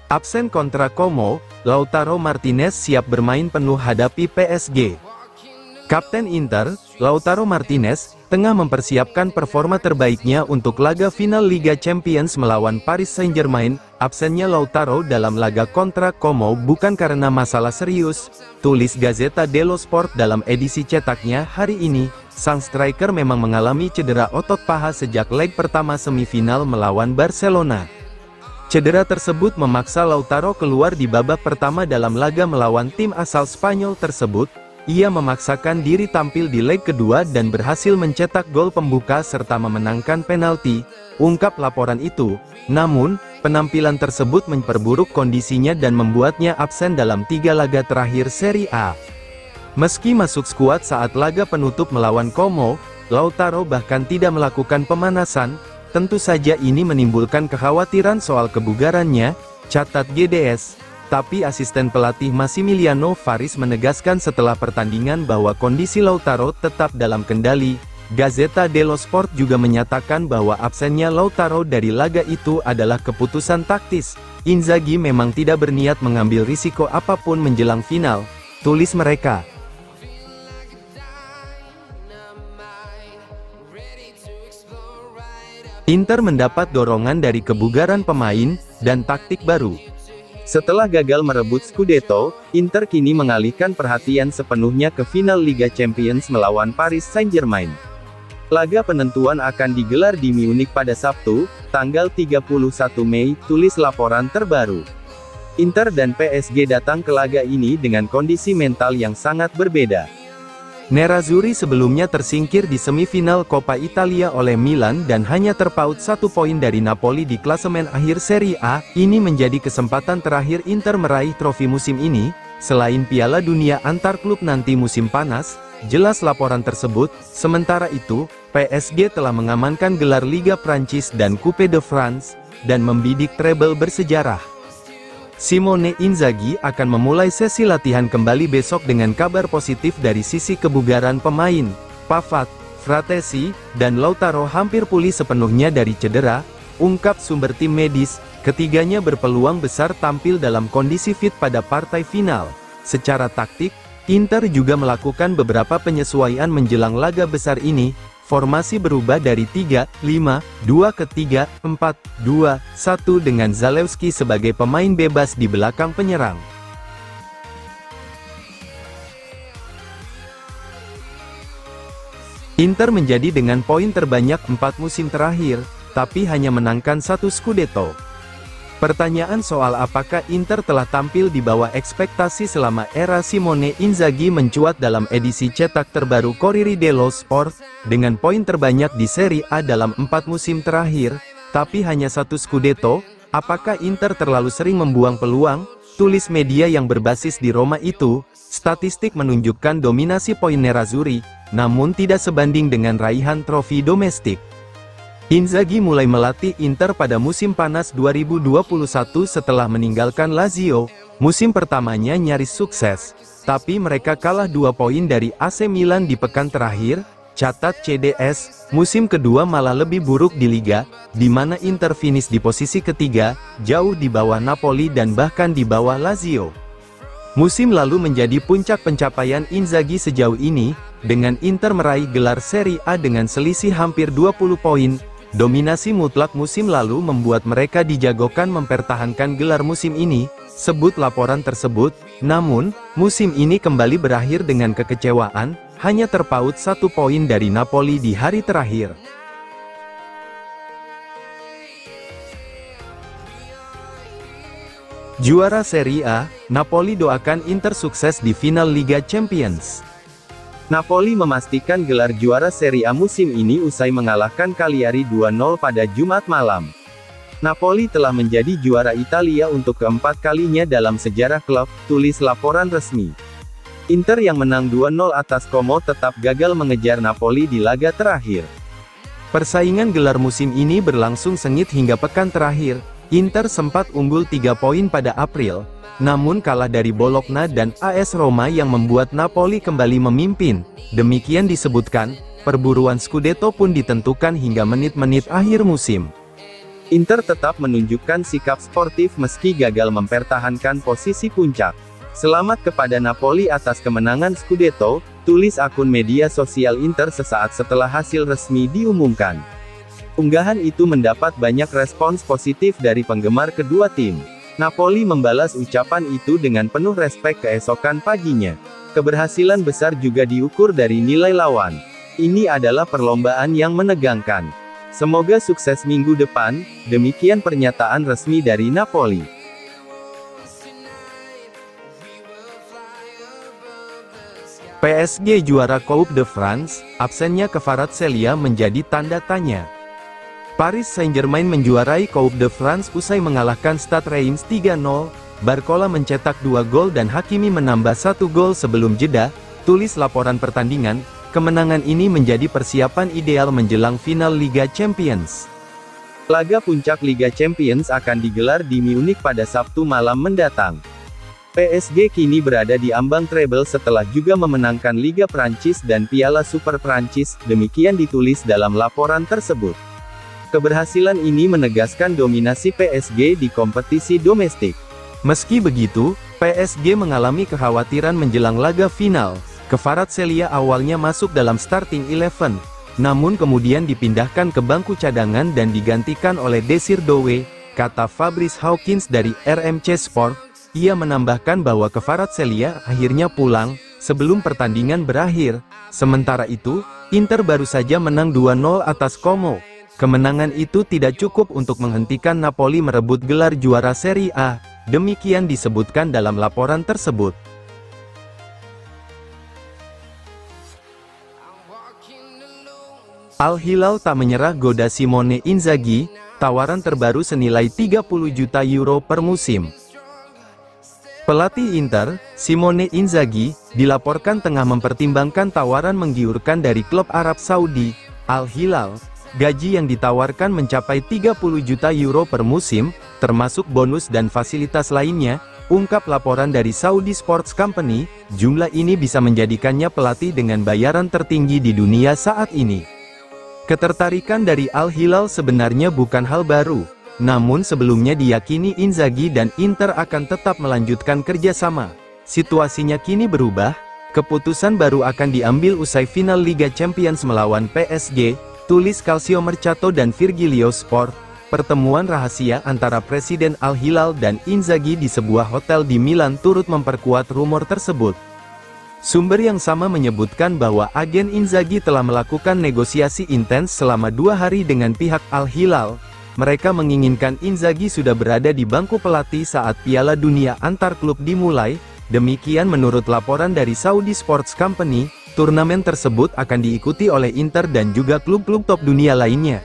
Absen kontra Como, Lautaro Martinez siap bermain penuh hadapi PSG. Kapten Inter, Lautaro Martinez, tengah mempersiapkan performa terbaiknya untuk laga final Liga Champions melawan Paris Saint-Germain. Absennya Lautaro dalam laga kontra Como bukan karena masalah serius, tulis Gazzetta dello Sport dalam edisi cetaknya hari ini. Sang striker memang mengalami cedera otot paha sejak leg pertama semifinal melawan Barcelona. Cedera tersebut memaksa Lautaro keluar di babak pertama dalam laga melawan tim asal Spanyol tersebut. Ia memaksakan diri tampil di leg kedua dan berhasil mencetak gol pembuka serta memenangkan penalti, ungkap laporan itu. Namun, penampilan tersebut memperburuk kondisinya dan membuatnya absen dalam 3 laga terakhir Serie A. Meski masuk skuad saat laga penutup melawan Como, Lautaro bahkan tidak melakukan pemanasan. Tentu saja ini menimbulkan kekhawatiran soal kebugarannya, catat GDS. Tapi asisten pelatih Massimiliano Faris menegaskan setelah pertandingan bahwa kondisi Lautaro tetap dalam kendali. Gazzetta dello Sport juga menyatakan bahwa absennya Lautaro dari laga itu adalah keputusan taktis. Inzaghi memang tidak berniat mengambil risiko apapun menjelang final, tulis mereka. Inter mendapat dorongan dari kebugaran pemain dan taktik baru. Setelah gagal merebut Scudetto, Inter kini mengalihkan perhatian sepenuhnya ke final Liga Champions melawan Paris Saint-Germain. Laga penentuan akan digelar di Munich pada Sabtu, tanggal 31 Mei, tulis laporan terbaru. Inter dan PSG datang ke laga ini dengan kondisi mental yang sangat berbeda. Nerazzurri sebelumnya tersingkir di semifinal Coppa Italia oleh Milan dan hanya terpaut 1 poin dari Napoli di klasemen akhir Serie A. Ini menjadi kesempatan terakhir Inter meraih trofi musim ini, selain Piala Dunia antar klub nanti musim panas, jelas laporan tersebut. Sementara itu, PSG telah mengamankan gelar Liga Prancis dan Coupe de France, dan membidik treble bersejarah. Simone Inzaghi akan memulai sesi latihan kembali besok dengan kabar positif dari sisi kebugaran pemain. Pavard, Fratesi, dan Lautaro hampir pulih sepenuhnya dari cedera, ungkap sumber tim medis. Ketiganya berpeluang besar tampil dalam kondisi fit pada partai final. Secara taktik, Inter juga melakukan beberapa penyesuaian menjelang laga besar ini. Formasi berubah dari 3-5-2 ke 3-4-2-1 dengan Zalewski sebagai pemain bebas di belakang penyerang. Inter menjadi dengan poin terbanyak 4 musim terakhir, tapi hanya menangkan 1 Scudetto. Pertanyaan soal apakah Inter telah tampil di bawah ekspektasi selama era Simone Inzaghi mencuat dalam edisi cetak terbaru Corriere dello Sport. Dengan poin terbanyak di Serie A dalam 4 musim terakhir, tapi hanya 1 Scudetto, apakah Inter terlalu sering membuang peluang? Tulis media yang berbasis di Roma itu. Statistik menunjukkan dominasi poin Nerazzurri, namun tidak sebanding dengan raihan trofi domestik. Inzaghi mulai melatih Inter pada musim panas 2021 setelah meninggalkan Lazio. Musim pertamanya nyaris sukses, tapi mereka kalah 2 poin dari AC Milan di pekan terakhir, catat CDS. Musim kedua malah lebih buruk di Liga, di mana Inter finish di posisi ketiga, jauh di bawah Napoli dan bahkan di bawah Lazio. Musim lalu menjadi puncak pencapaian Inzaghi sejauh ini, dengan Inter meraih gelar Serie A dengan selisih hampir 20 poin. Dominasi mutlak musim lalu membuat mereka dijagokan mempertahankan gelar musim ini, sebut laporan tersebut. Namun, musim ini kembali berakhir dengan kekecewaan, hanya terpaut 1 poin dari Napoli di hari terakhir. Juara Serie A, Napoli doakan Inter sukses di final Liga Champions. Napoli memastikan gelar juara Serie A musim ini usai mengalahkan Cagliari 2-0 pada Jumat malam. Napoli telah menjadi juara Italia untuk keempat kalinya dalam sejarah klub, tulis laporan resmi. Inter yang menang 2-0 atas Como tetap gagal mengejar Napoli di laga terakhir. Persaingan gelar musim ini berlangsung sengit hingga pekan terakhir. Inter sempat unggul 3 poin pada April, namun kalah dari Bologna dan AS Roma yang membuat Napoli kembali memimpin. Demikian disebutkan, perburuan Scudetto pun ditentukan hingga menit-menit akhir musim. Inter tetap menunjukkan sikap sportif meski gagal mempertahankan posisi puncak. "Selamat kepada Napoli atas kemenangan Scudetto," tulis akun media sosial Inter sesaat setelah hasil resmi diumumkan. Unggahan itu mendapat banyak respons positif dari penggemar kedua tim. Napoli membalas ucapan itu dengan penuh respek keesokan paginya. Keberhasilan besar juga diukur dari nilai lawan. "Ini adalah perlombaan yang menegangkan. Semoga sukses minggu depan," demikian pernyataan resmi dari Napoli. PSG juara Coupe de France, absennya Kvaratskhelia menjadi tanda tanya. Paris Saint-Germain menjuarai Coupe de France usai mengalahkan Stade Reims 3-0, Barcola mencetak 2 gol dan Hakimi menambah 1 gol sebelum jeda, tulis laporan pertandingan. Kemenangan ini menjadi persiapan ideal menjelang final Liga Champions. Laga puncak Liga Champions akan digelar di Munich pada Sabtu malam mendatang. PSG kini berada di ambang treble setelah juga memenangkan Liga Prancis dan Piala Super Prancis, demikian ditulis dalam laporan tersebut. Keberhasilan ini menegaskan dominasi PSG di kompetisi domestik. Meski begitu, PSG mengalami kekhawatiran menjelang laga final. Kvaratskhelia awalnya masuk dalam starting 11, namun kemudian dipindahkan ke bangku cadangan dan digantikan oleh Désiré Doué, kata Fabrice Hawkins dari RMC Sport. Ia menambahkan bahwa Kvaratskhelia akhirnya pulang sebelum pertandingan berakhir. Sementara itu, Inter baru saja menang 2-0 atas Como. Kemenangan itu tidak cukup untuk menghentikan Napoli merebut gelar juara Serie A, demikian disebutkan dalam laporan tersebut. Al Hilal tak menyerah goda Simone Inzaghi, tawaran terbaru senilai 30 juta euro per musim. Pelatih Inter, Simone Inzaghi, dilaporkan tengah mempertimbangkan tawaran menggiurkan dari klub Arab Saudi, Al Hilal. Gaji yang ditawarkan mencapai 30 juta euro per musim, termasuk bonus dan fasilitas lainnya, ungkap laporan dari Saudi Sports Company. Jumlah ini bisa menjadikannya pelatih dengan bayaran tertinggi di dunia saat ini. Ketertarikan dari Al Hilal sebenarnya bukan hal baru, namun sebelumnya diyakini Inzaghi dan Inter akan tetap melanjutkan kerjasama. Situasinya kini berubah, keputusan baru akan diambil usai final Liga Champions melawan PSG, tulis Calcio Mercato dan Virgilio Sport. Pertemuan rahasia antara Presiden Al Hilal dan Inzaghi di sebuah hotel di Milan turut memperkuat rumor tersebut. Sumber yang sama menyebutkan bahwa agen Inzaghi telah melakukan negosiasi intens selama 2 hari dengan pihak Al Hilal. Mereka menginginkan Inzaghi sudah berada di bangku pelatih saat Piala Dunia antar klub dimulai. Demikian menurut laporan dari Saudi Sports Company. Turnamen tersebut akan diikuti oleh Inter dan juga klub-klub top dunia lainnya.